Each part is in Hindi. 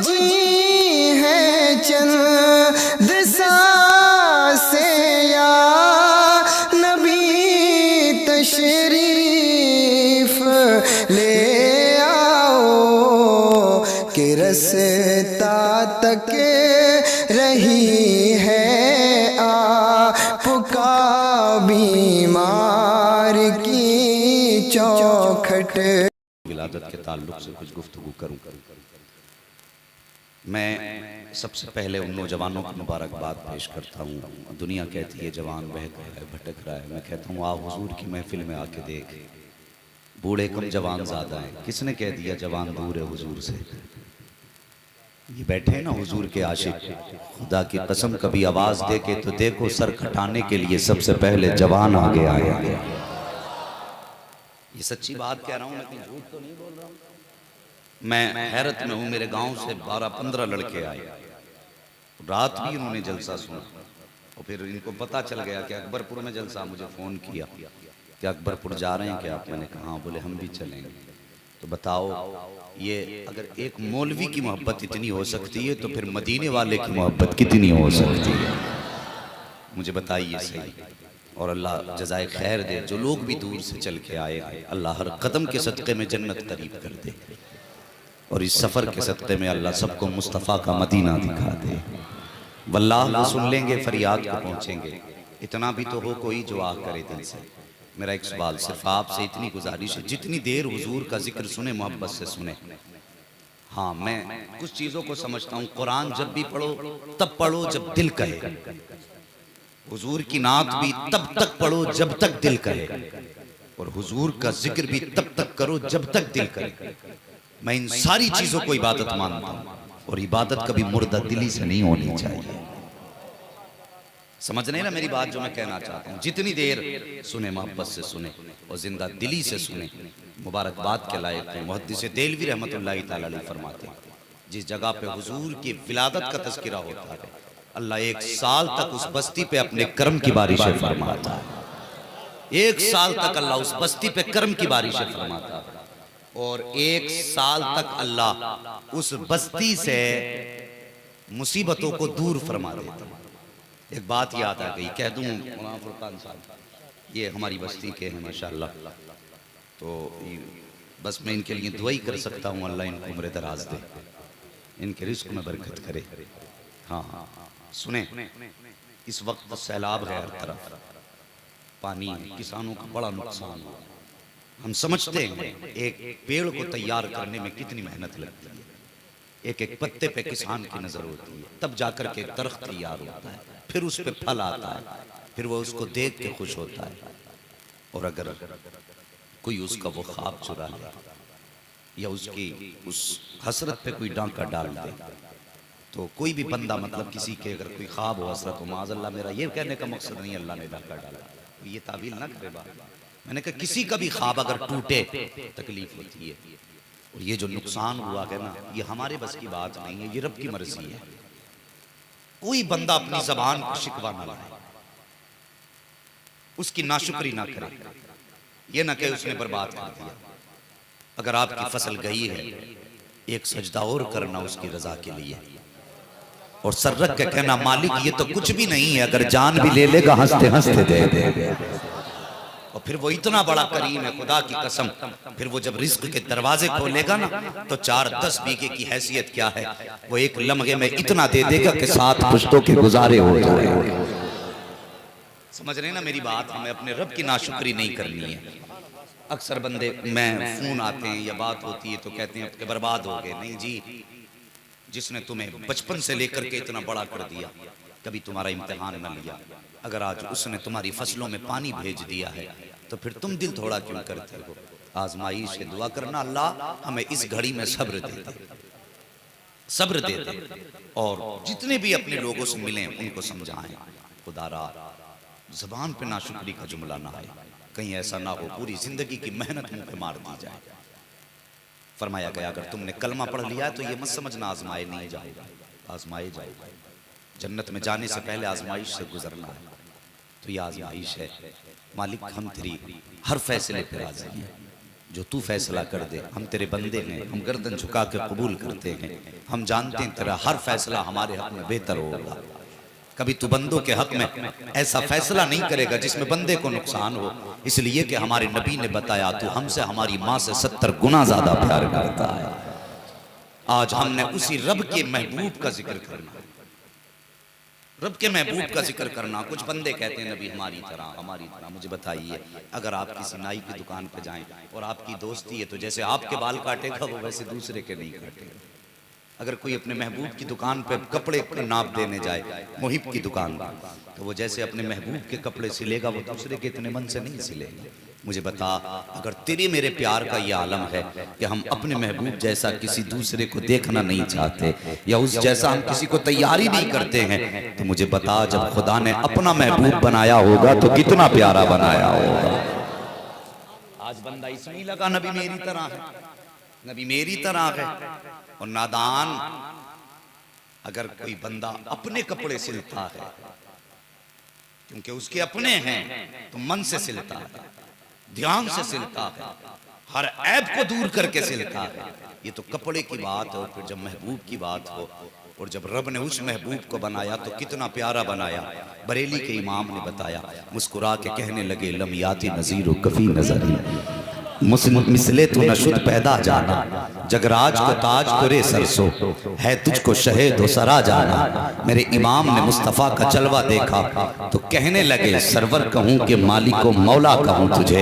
जी है चंद सांसे या नबी तशरीफ ले आओ कि रस्ता तक रही है आपका बीमार की चौखट। विलादत के ताल्लुक से कुछ गुफ्तगू करूं। मैं सबसे पहले उन नौजवानों को मुबारकबाद पेश करता हूँ। दुनिया कहती है जवान बहक रहा है, भटक रहा है, मैं कहता हूँ आप हुजूर की महफिल में आके देख, बूढ़े कम जवान ज़्यादा हैं। किसने कह दिया जवान दूर है हुजूर से? ये बैठे हैं ना हुजूर के आशिक, खुदा की कसम कभी आवाज़ दे के तो देखो, सर खटाने के लिए सबसे पहले जवान आगे आया। ये सच्ची बात कह रहा हूँ, लेकिन झूठ तो नहीं बोल रहा हूँ। मैं हैरत में हूँ, मेरे गांव से 12-15 लड़के आए, रात भी इन्होंने जलसा सुना और फिर इनको पता चल गया कि अकबरपुर में जलसा। मुझे फ़ोन किया कि अकबरपुर जा रहे हैं क्या आप? मैंने कहा हाँ। बोले हम भी चलेंगे। तो बताओ, ये अगर एक मौलवी की मोहब्बत इतनी हो सकती है तो फिर मदीने वाले की मोहब्बत कितनी हो सकती है? मुझे बताइए सही। और अल्लाह जज़ाए खैर दे, जो लोग भी दूर से चल के आए, अल्लाह हर कदम के सदक़े में जन्नत करीब कर दे, और इस सफ़र के सदक़े में अल्लाह सबको मुस्तफ़ा का मदीना दिखा दे। वल्लाह सुन लेंगे, फरियाद को पहुँचेंगे। इतना भी तो हो कोई जो आ करे दिल से। मेरा एक सवाल, सिर्फ आपसे इतनी गुजारिश है, जितनी देर हुजूर का जिक्र सुने मोहब्बत से सुने। हाँ, मैं कुछ चीज़ों को समझता हूँ। कुरान जब भी पढ़ो तब पढ़ो जब दिल कहे, हुजूर की नात भी तब तक पढ़ो जब तक दिल कहे, और हुजूर का जिक्र भी तब तक करो जब तक दिल करे। मैं इन सारी चीज़ों को इबादत मानता हूँ, और इबादत कभी मुर्दा दिली से नहीं होनी चाहिए। समझ नहीं ना मेरी बात जो मैं कहना चाहता हूँ? जितनी देर सुने मोहब्बत से सुने और जिंदा दिली से सुने, मुबारकबाद के लायक है। मुहद्दिस देलवी रहमतुल्लाह तआला अलैह फरमाते हैं, जिस जगह पे हुजूर की विलादत का तज़किरा होता है, अल्लाह 1 साल तक उस बस्ती पे अपने कर्म की बारिशें फरमाता है। 1 साल तक अल्लाह उस बस्ती पे कर्म की बारिशें फरमाता है, और 1 साल तक अल्लाह उस बस्ती से मुसीबतों को दूर फरमा देता है। एक बात याद आ गई, कह दूं मौलाना फुरकान साहब, ये हमारी बस्ती के हैं माशाल्लाह, तो बस मैं इनके लिए दुआ ही कर सकता हूँ, अल्लाह इनको उम्र दराज दे, इनके रिस्क में बरकत करे। हाँ, सुने, इस वक्त सैलाब है, हर तरफ पानी है, किसानों का बड़ा नुकसान हुआ। हम समझते हैं एक पेड़ को तैयार करने में कितनी मेहनत लगती है, एक एक पत्ते पे किसान की नजर होती है, तब जाकर के दरख्त तैयार होता है, फिर उस पे फल आता है, फिर वो उसको देख के खुश होता है। और अगर कोई उसका वो ख्वाब चुरा ले या उसकी उस हसरत पे कोई डांका डाल दे, तो कोई भी बंदा, मतलब किसी के अगर कोई ख्वाब हो, हसरत हो, माज़अल्लाह, मेरा ये कहने का मकसद नहीं अल्लाह ने डांका डाला, ये तावील ना करे बात। मैंने कहा किसी का भी ख्वाब अगर टूटे तकलीफ होती है, और ये जो नुकसान हुआ है ना, ये हमारे बस की बात नहीं है, ये रब की मर्जी है। कोई बंदा अपनी जबान पर शिकवा ना लाए, उसकी नाशुक्री ना करे, ये ना कहे उसने बर्बाद कर दिया। अगर आपकी फसल गई है, एक सजदा और करना उसकी रजा के लिए, और सर रख के कहना मालिक ये तो कुछ भी नहीं है, अगर जान भी ले लेगा हंसते हंसते दे दे। और फिर वो इतना बड़ा करीम है, खुदा की कसम, फिर वो जब रिस्क के दरवाजे खोलेगा ना, तो 4-10 बीघे की हैसियत क्या है, वो एक लम्हे में इतना दे देगा कि 7 पुश्तों के गुजारे हो जाए। समझ रहे ना मेरी बात? हमें अपने रब की नाशुक्री नहीं करनी है। अक्सर बंदे, मैं फोन आते हैं या बात होती है तो कहते हैं अब बर्बाद हो गए। नहीं जी, जिसने तुम्हें बचपन से लेकर के इतना बड़ा कर दिया, कभी तुम्हारा इम्तिहान न लिया, अगर आज उसने तुम्हारी फसलों में पानी भेज दिया है, तो फिर तुम दिल थोड़ा क्यों करते हो? आजमाइश से दुआ करना, अल्लाह हमें इस घड़ी में सब्र दे दे, सब्र दे दे। और जितने भी अपने लोगों से मिले उनको समझाएं, खुदारा जबान पे नाशुक्री का जुमला ना आए, कहीं ऐसा ना हो पूरी जिंदगी की मेहनत मुंह पे मार दी जाए। फरमाया गया अगर तुमने कलमा पढ़ लिया तो ये मत समझना आजमाए नहीं जाएगा, आजमाए जाएगा। जन्नत में जाने से पहले आजमाइश से गुजरना है, तो ये आजमाइश है। मालिक हम तेरी हर फैसले पे राजी हैं, जो तू फैसला कर दे, हम तेरे बंदे हैं, हम गर्दन झुका के कबूल करते हैं। हम जानते हैं तेरा हर फैसला हमारे हक में बेहतर होगा। कभी तू बंदों के हक में ऐसा फैसला नहीं करेगा जिसमें बंदे को नुकसान हो, इसलिए कि हमारे नबी ने बताया तू हमसे हमारी माँ से 70 गुना ज्यादा प्यार करता है। आज हमने उसी रब के महबूब का जिक्र करना, रब के महबूब का जिक्र करना। कुछ बंदे कहते हैं नबी हमारी तरह। मुझे बताइए, अगर आप किसी नाई की दुकान पे जाएं और आपकी दोस्ती है तो जैसे आपके बाल काटेगा वो वैसे दूसरे के नहीं काटेगा। अगर कोई अपने महबूब की दुकान पे कपड़े नाप देने जाए, मुहिब की दुकान, तो वो जैसे अपने महबूब के कपड़े सिलेगा वो दूसरे के इतने मन से नहीं सिलेगा। मुझे बता, अगर तेरे मेरे प्यार का ये आलम है कि हम अपने महबूब जैसा किसी दूसरे को देखना नहीं चाहते या उस जैसा हम किसी को तैयारी नहीं करते हैं, तो मुझे बता जब खुदा ने अपना महबूब बनाया होगा तो कितना प्यारा बनाया होगा। आज बंदा इसमें लगा नबी मेरी तरह है, नबी मेरी तरह है। और नादान, अगर कोई बंदा अपने कपड़े सिलता है क्योंकि उसके अपने हैं तो मन से सिलता है, ध्यान से सिलता है, हर ऐब को दूर करके सिलता है, ये तो कपड़े की बात हो। फिर जब महबूब की बात हो और जब रब ने उस महबूब को बनाया तो कितना प्यारा बनाया। बरेली के इमाम ने बताया, मुस्कुरा के कहने लगे लमियाती नज़ीर कफ़ी नज़री मिसले तू नशुद पैदा जाना, जगराज को ताज करे सरसो है तुझको शहेद हो सरा जाना। मेरे इमाम ने मुस्तफ़ा का जलवा देखा तो कहने लगे सरवर कहूँ कि मालिको मौला कहूँ तुझे।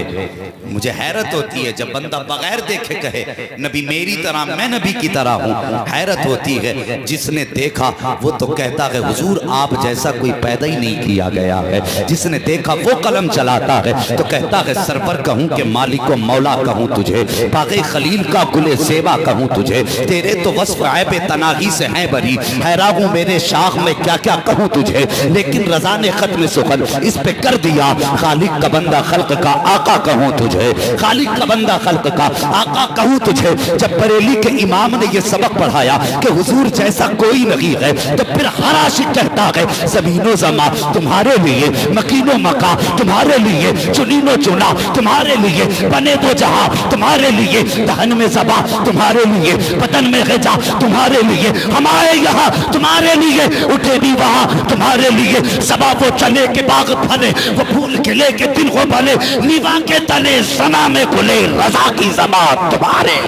मुझे हैरत होती है जब बंदा बगैर देखे कहे नबी मेरी तरह, मैं नबी की तरह हूँ। हैरत होती है जिसने देखा वो तो कहता है हुजूर आप जैसा कोई पैदा ही नहीं किया गया है। जिसने देखा वो कलम चलाता है तो कहता है सरवर कहूँ कि मालिको मौला कहूँ तुझे, बाग़े खलील का गुले सेवा कहूँ तुझे। तेरे तो वस्फ़ ऐबे तनाही से हैं बरी, हैरान हूँ मेरे शाख में क्या क्या कहूँ तुझे। लेकिन रज़ा ने खत्म सुखन इस पे कर दिया, खालिक का बंदा खल्क का आका कहूँ तुझे, खालिक का बंदा खल्क का आका कहूँ तुझे। जब बरेली के इमाम ने ये सबक पढ़ाया कि हुजूर जैसा कोई नहीं है, तो फिर हर आशिक कहता है ज़मीनो ज़मा तुम्हारे लिए, मकीनो मका तुम्हारे लिए, चुनीनो चुना तुम्हारे लिए, बने दो जहां तुम्हारे लिए, दहन में ज़बा तुम्हारे लिए, बदन में ग़िज़ा तुम्हारे लिए, हम आए यहाँ तुम्हारे लिए, उठे भी वहां तुम्हारे लिए। सबा वो चले के बाग फले, वो फूल खिले के दिन को बने, नीवा के तले सना में खुले, रज़ा की ज़बा तुम्हारे।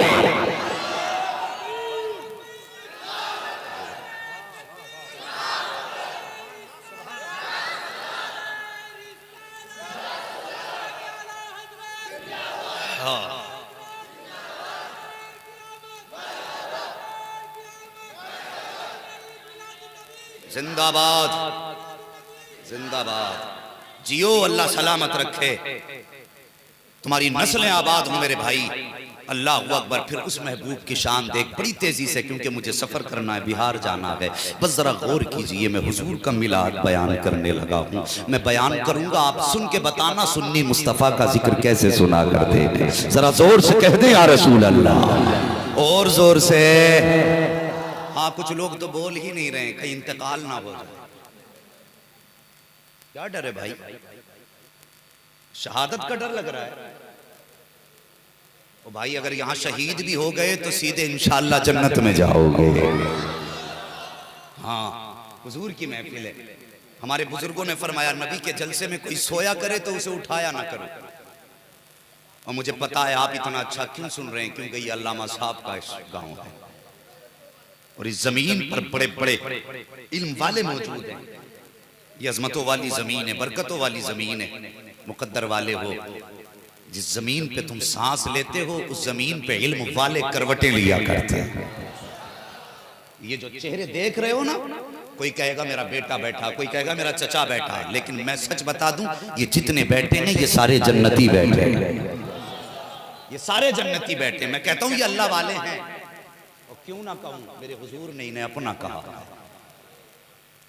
जिंदाबाद जिंदाबाद, जियो अल्लाह सलामत रखे, तुम्हारी नस्लें आबाद हो मेरे भाई। अल्लाह अकबर। फिर उस महबूब की शान देख बड़ी तेजी से, क्योंकि मुझे सफर करना है, बिहार जाना है। बस जरा गौर कीजिए, मैं हुजूर का मिलाद बयान करने लगा हूँ। मैं बयान करूंगा, आप सुन के बताना सुन्नी मुस्तफ़ा का जिक्र कैसे सुना करते हैं। जरा जोर से कह दे या रसूल अल्लाह, और जोर से। हाँ, कुछ लोग तो बोल ही नहीं रहे, कहीं इंतकाल ना हो जाए। क्या डर है भाई? शहादत का डर लग रहा है। ओ भाई, अगर यहाँ शहीद भी हो गए तो सीधे इंशाअल्लाह जन्नत में जाओगे। हाँ, हुजूर की महफिल है। हमारे बुजुर्गों ने फरमाया, नबी के जलसे में कोई सोया करे तो उसे उठाया ना करो। और मुझे पता है आप इतना अच्छा क्यों सुन रहे हैं, क्योंकि ये अल्लामा साहब का गांव है और इस जमीन पर बड़े बड़े इल्म वाले मौजूद हैं। ये अजमतों वाली जमीन है, बरकतों वाली जमीन है। मुकद्दर वाले हो, जिस जमीन पे तुम सांस लेते हो उस जमीन पे इल्म वाले करवटें लिया करते हैं। ये जो चेहरे देख रहे हो ना, कोई कहेगा मेरा बेटा बैठा, कोई कहेगा मेरा चचा बैठा है, लेकिन मैं सच बता दूं, ये जितने बैठे हैं ये सारे जन्नती बैठे हैं। ये सारे जन्नती बैठे हैं। मैं कहता हूं ये अल्लाह वाले हैं। और क्यों ना कहूं, मेरे हुजूर ने इन्हें अपना कहा।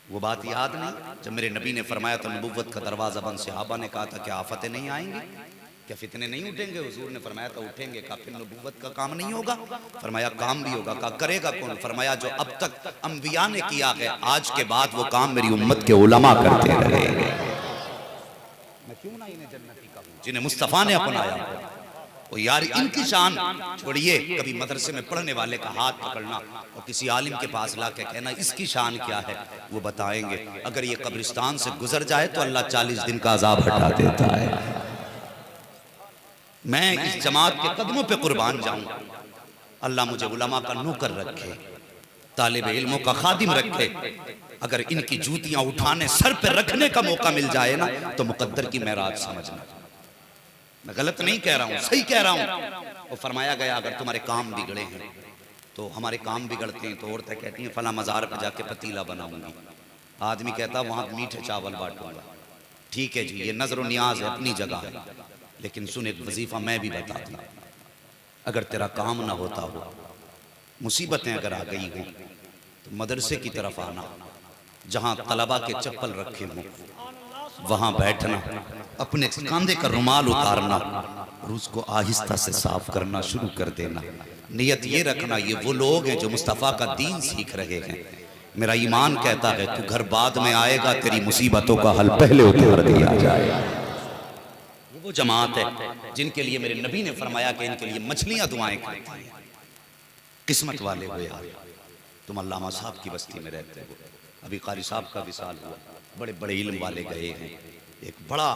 वो बात याद नहीं जब मेरे नबी ने फरमाया था, नबुव्वत का दरवाजा बंद। सहाबा ने कहा था क्या आफतें नहीं आएंगी, क्या फितने नहीं उठेंगे? हुजूर ने फरमाया था उठेंगे। कहा फिर नबुव्वत का काम नहीं होगा? फरमाया काम भी होगा। कहा करेगा कौन? फरमाया जो अब तक अंबिया ने किया है, आज के बाद वो काम मेरी उम्मत के उलमा करते रहेंगे। मैं क्यों ना इन्हें जन्नती कहूं जिन्हें मुस्तफा ने अपनाया। और यार इनकी शान छोड़िए, कभी मदरसे में पढ़ने वाले का हाथ पकड़ना और किसी आलिम के पास ला के कहना इसकी शान क्या है, वो बताएंगे। अगर ये कब्रिस्तान से गुजर जाए तो अल्लाह 40 दिन का अजाब हटा देता है। मैं इस जमात के कदमों पे कुर्बान जाऊं, अल्लाह मुझे उलमा का नौकर रखे, तालिब इल्मों का खादिम रखे। अगर इनकी जूतियां उठाने सर पे रखने का मौका मिल जाए ना तो मुकद्दर की महराज समझना। मैं गलत नहीं कह रहा हूं, सही कह रहा हूं। वो फरमाया गया अगर तुम्हारे काम बिगड़े हैं तो हमारे काम बिगड़ते हैं तो औरतें कहती हैं फला मज़ार पे जाके पतीला बनाऊंगी, आदमी कहता वहां मीठे चावल बांटूंगा। ठीक है जी, ये नजर नियाज है, अपनी जगह है, लेकिन सुन एक वजीफा मैं भी बता दूं, अगर तेरा काम ना होता हो, मुसीबतें अगर आ गई हो तो मदरसे की तरफ आना, जहां तलबा के चप्पल रखे हों वहां बैठना, अपने कंधे का रुमाल उतारना और उसको आहिस्ता से साफ करना शुरू कर देना। नियत ये रखना ये वो लोग हैं जो मुस्तफ़ा का दीन सीख रहे हैं। मेरा ईमान कहता है तू घर बाद में आएगा, तेरी मुसीबतों का हल पहले उतार दिया जाएगा। वो जमात है जिनके लिए मेरे नबी ने फरमाया कि इनके लिए मछलियां दुआएं करती हैं। किस्मत वाले हो यार, तुम अल्लामा साहब की बस्ती में रहते हो। अभी कारी साहब का विसाल हुआ, बड़े बड़े इल्म वाले गए हैं, एक बड़ा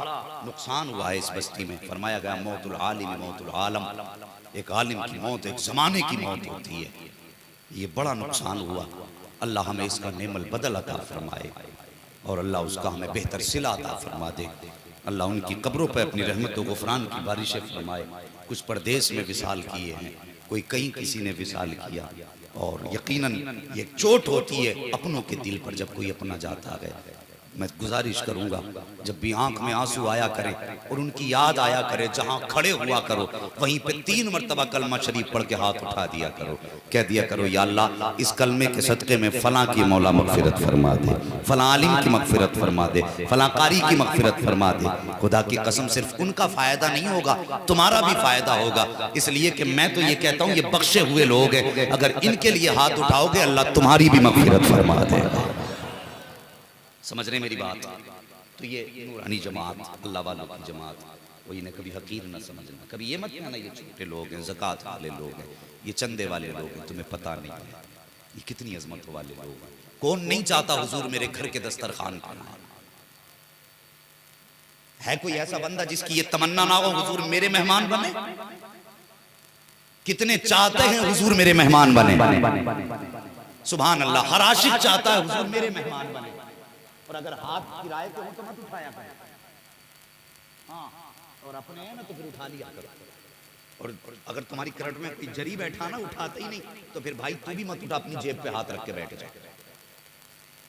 नुकसान हुआ है इस बस्ती में। फरमाया गया मौतुल आलिम मौतुल आलम, एक आलिम की मौत एक ज़माने की मौत होती है। ये बड़ा नुकसान हुआ, अल्लाह हमें इसका नेमल बदल अता फरमाए और अल्लाह उसका हमें बेहतर सिला अता फरमा दे। अल्लाह उनकी कब्रों पर अपनी रहमत व गुफरान की बारिशें फरमाए। कुछ परदेश में विसाल किए हैं, कोई कहीं किसी ने विसाल किया, और यकीनन ये चोट होती है अपनों के दिल पर जब कोई अपना जाता है। मैं गुजारिश करूंगा जब भी आंख में आंसू आया करें और उनकी याद आया करे, जहां खड़े हुआ करो वहीं पे 3 मरतबा कलमा शरीफ पढ़ के हाथ उठा दिया करो, कह दिया करो या अल्लाह इस कलमे के सदक़े में फलां की मौला मगफिरत फरमा दे, फलां आलिम की मगफिरत फरमा दे, फलां कारी की मगफिरत फरमा दे। खुदा की कसम सिर्फ उनका फायदा नहीं होगा, तुम्हारा भी फायदा होगा। इसलिए कि मैं तो ये कहता हूँ ये बख्शे हुए लोग हैं, अगर इनके लिए हाथ उठाओगे अल्लाह तुम्हारी भी मगफिरत फरमा देगा। समझ रहे मेरी बात? तो ये नूरानी जमात, अल्लाह वालों की जमात, वो इन्हें कभी हकीर ना समझना, कभी ये मत कहना ये छोटे लोग हैं, ज़कात वाले लोग हैं, ये चंदे वाले लोग हैं, तुम्हें पता नहीं है ये कितनी अजमत वाले लोग हैं। कौन नहीं चाहता हुजूर मेरे घर के दस्तरखान पर आए? है कोई ऐसा बंदा जिसकी ये तमन्ना ना हो हुजूर मेरे मेहमान बने? कितने चाहते हैं हुजूर मेरे मेहमान बने? सुभान अल्लाह, हर आशिक चाहता है हुजूर मेरे मेहमान बने। और अगर हाथ किराए के हो तो मत उठाया करो, हाँ, और अपने हैं ना तो फिर उठा लिया करो। और अगर तुम्हारी करट में कोई जरी बैठा ना उठाते ही नहीं तो फिर भाई तू भी मत उठा, अपनी जेब पे हाथ रख के बैठ जा।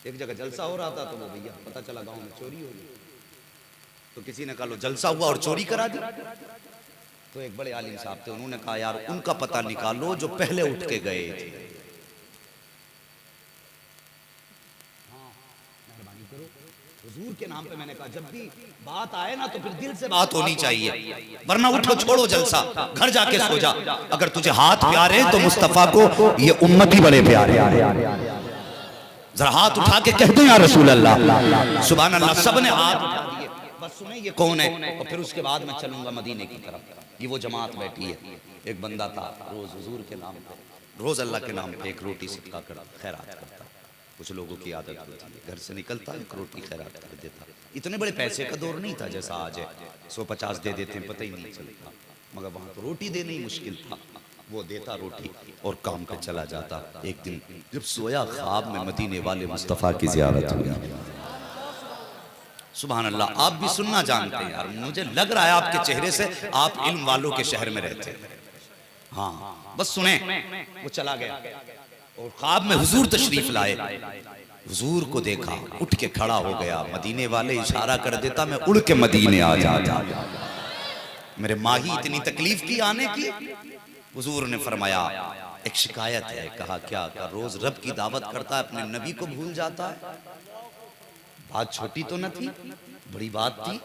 एक जगह जलसा हो रहा था तो वो भैया पता चला गांव में चोरी हो गई, तो किसी ने कहा लो जलसा हुआ और चोरी करा दी। तो एक बड़े आलिम साहब थे, उन्होंने कहा यार उनका पता निकालो जो पहले उठ के गए थे। हुजूर के नाम पे मैंने कहा जब भी बात आए ना तो फिर दिल से बात होनी चाहिए, वरना उठो छोड़ो जलसा, घर जाके सो जा। अगर तुझे हाथ प्यारे तो मुस्तफा को ये उम्मत ही बड़े प्यारे। जरा हाथ उठा के कह दो या रसूल अल्लाह, सुभान अल्लाह। सबने हाथ उठा दिए, बस सुने ये कौन है, और फिर उसके बाद मैं चलूंगा मदीने की तरफ। ये वो जमात बैठी है। एक बंदा था रोज हुजूर के नाम पे, रोज अल्लाह के नाम पे एक रोटी सदका कर खैरात करता। कुछ लोगों की आदत होती है, घर से निकलता एक रोटी खैरात कर देता। इतने बड़े पैसे का दौर नहीं था जैसा आज है, 150 दे देते हैं पता ही नहीं चलता, मगर वहां तो रोटी देना ही मुश्किल था। वो देता रोटी और काम पे चला जाता। एक दिन जब सोया ख्वाब में मदीने वाले मुस्तफ़ा की ज़ियारत हुई। सुभान अल्लाह, आप भी सुनना जानते हैं यार, मुझे लग रहा है आपके चेहरे से आप इल्म वालों के शहर में रहते हैं। हाँ बस सुने, वो चला गया और ख्वाब में हुजूर तशरीफ लाए। हुजूर को देखा, उठ के खड़ा हो गया। मदीने वाले इशारा कर देता मैं उड़ के मदीने आ जाता। मेरे माही इतनी तकलीफ की आने की। हुजूर ने फरमाया एक शिकायत है। कहा क्या? का रोज रब की दावत करता है, अपने नबी को भूल जाता है। बात छोटी तो न थी, बड़ी बात थी।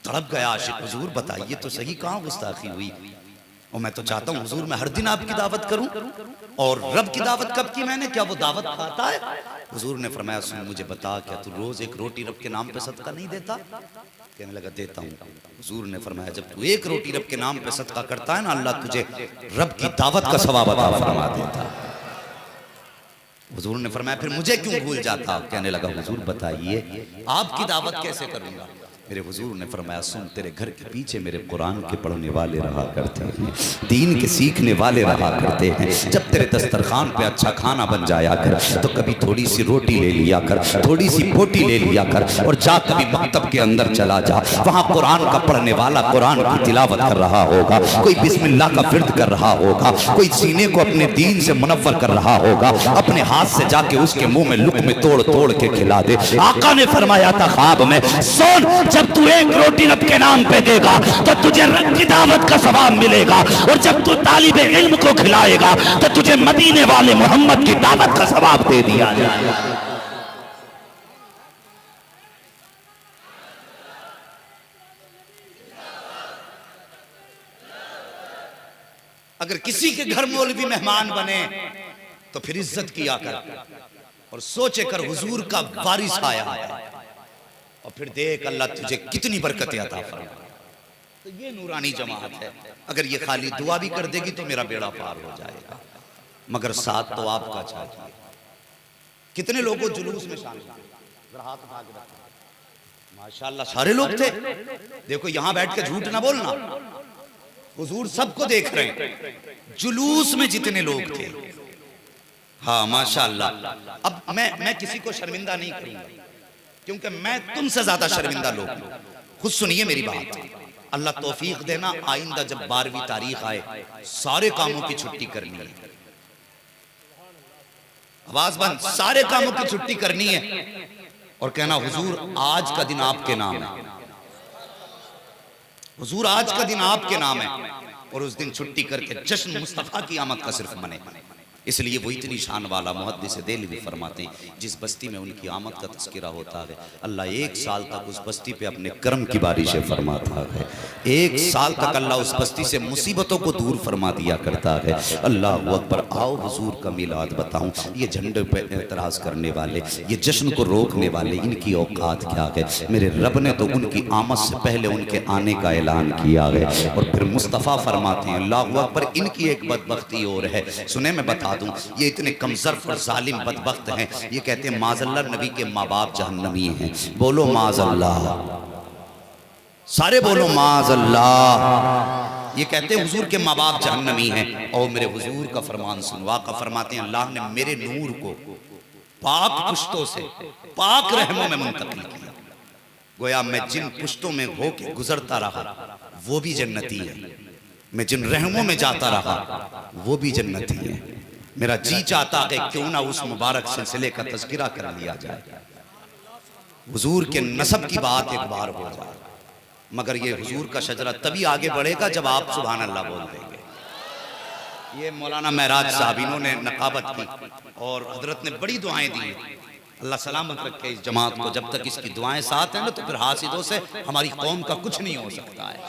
तड़प गया आशिक, हुजूर बताइए तो सही कहाँ गुस्ताखी हुई? और मैं तो चाहता हूँ हुजूर मैं हर दिन आपकी दावत करूं। और रब की दावत कब की मैंने, क्या वो दावत खाता है? हुजूर ने फरमाया सुन मुझे बता, क्या तू रोज एक रोटी रब के नाम पे सदका नहीं देता? कहने लगा देता हूँ। हुजूर ने फरमाया जब तू एक रोटी रब के नाम पे सदका करता है ना, अल्लाह तुझे रब की दावत का सवाब अता फरमा देता। हुजूर ने फरमाया फिर मुझे क्यों भूल जाता? कहने लगा हुजूर बताइए आपकी दावत कैसे करूंगा? मेरे हुजूर ने फरमाया सुन, तेरे घर के पीछे मेरे कुरान के पढ़ने वाले रहा करते हैं, दीन के सीखने वाले रहा करते हैं। जब तेरे दस्तरखान पे अच्छा खाना बन जाया कर तो कभी थोड़ी सी रोटी ले लिया कर, थोड़ी सी बोटी ले लिया कर, और जा कभी मकतब के अंदर चला जा, वहाँ कुरान का पढ़ने वाला कुरान की तिलावत कर रहा होगा, कोई बिस्मिल्लाह का फिर्द कर रहा होगा, कोई सीने को अपने दीन से मुनव्वर कर रहा होगा, अपने हाथ से जाके उसके मुंह में लुक में तोड़ तोड़ के खिला दे। आका ने फरमाया था ख्वाब में, सुन जब तू एक रोटी रब के नाम पे देगा तो तुझे रब की दावत का सवाब मिलेगा, और जब तू तालिबे इल्म को खिलाएगा तो तुझे मदीने वाले मोहम्मद की दावत का सवाब दे दिया जाएगा। अगर किसी के घर मौलवी मेहमान बने तो फिर इज्जत किया कर और सोचे कर हुजूर का वारिस आया है, और फिर देख अल्लाह तुझे कितनी बरकतें अता फरमाए। तो ये नूरानी जमात है, अगर ये खाली दुआ भी कर देगी तो मेरा बेड़ा पार हो जाएगा, मगर साथ तो आपका चाहिए। कितने लोगों जुलूस में शामिल, हाथ उठा के रखा, माशाअल्लाह सारे लोग थे। देखो यहां बैठ के झूठ ना बोलना, हुजूर सबको देख रहे हैं, जुलूस में जितने लोग थे। हाँ माशाअल्लाह। अब मैं किसी को शर्मिंदा नहीं करूंगा क्योंकि मैं तुमसे ज्यादा शर्मिंदा लोग हूं। खुद सुनिए मेरी बात, अल्लाह तौफीक देना आइंदा जब 12वीं तारीख आए सारे कामों की छुट्टी करनी है। आवाज बंद, सारे कामों की छुट्टी करनी है और कहना हुजूर आज का दिन आपके नाम है, हुजूर आज का दिन आपके नाम है, और उस दिन छुट्टी करके जश्न मुस्तफा की आमद का सिर्फ मने। इसलिए वो इतनी शान वाला मुहद्दिस देलवी फरमाते हैं जिस बस्ती में उनकी आमद का तज़किरा होता है अल्लाह 1 साल तक उस बस्ती पे अपने करम की बारिशें फरमाता है। 1 साल तक अल्लाह उस बस्ती से मुसीबतों को दूर फरमा दिया करता है। अल्लाह अकबर। आओ हुजूर का मिलाद बताऊं, ये झंडे पे एतराज़ करने वाले, ये जश्न को रोकने वाले, इनकी औकात क्या है? मेरे रब ने तो उनकी आमद से पहले उनके आने का ऐलान किया है। और फिर मुस्तफ़ा फरमाते हैं अल्लाह अकबर, इनकी एक बदबख्ती और है, सुने मैं बता दूं, ये इतने कमजोर और जालिम बदबख्त हैं, ये कहते हैं माज़अल्लाह नबी के माँ बाप जहन्नमी हैं। बोलो माज़अल्लाह, सारे बोलो माज़अल्लाह। ये कहते हैं हुजूर के माँ बाप जहन्नमी हैं। और मेरे हुजूर का फरमान सुनो, आका फरमाते हैं अल्लाह ने मेरे नूर को पाक पुश्तों से पाक रहमों में मुंतकिल किया। गोया मैं जिन पुश्तों में होके गुजरता रहा वो भी जन्नती है, मैं जिन रहमों में जाता रहा वो भी जन्नती है। मेरा जी चाहता है क्यों ना उस मुबारक सिलसिले का तज़किरा कर लिया जाए, हुजूर के नसब की बात एक बार हो जाए। मगर ये हुजूर का शजरा तभी आगे बढ़ेगा जब आप सुभान अल्लाह बोल देंगे। ये मौलाना महराज साहब इन्होंने नकाबत की और हजरत ने बड़ी दुआएं दी। अल्लाह सलामत रखे इस जमात को, जब तक इसकी दुआएं साथ हैं ना तो फिर हासिदों से हमारी कौम का कुछ नहीं हो सकता है।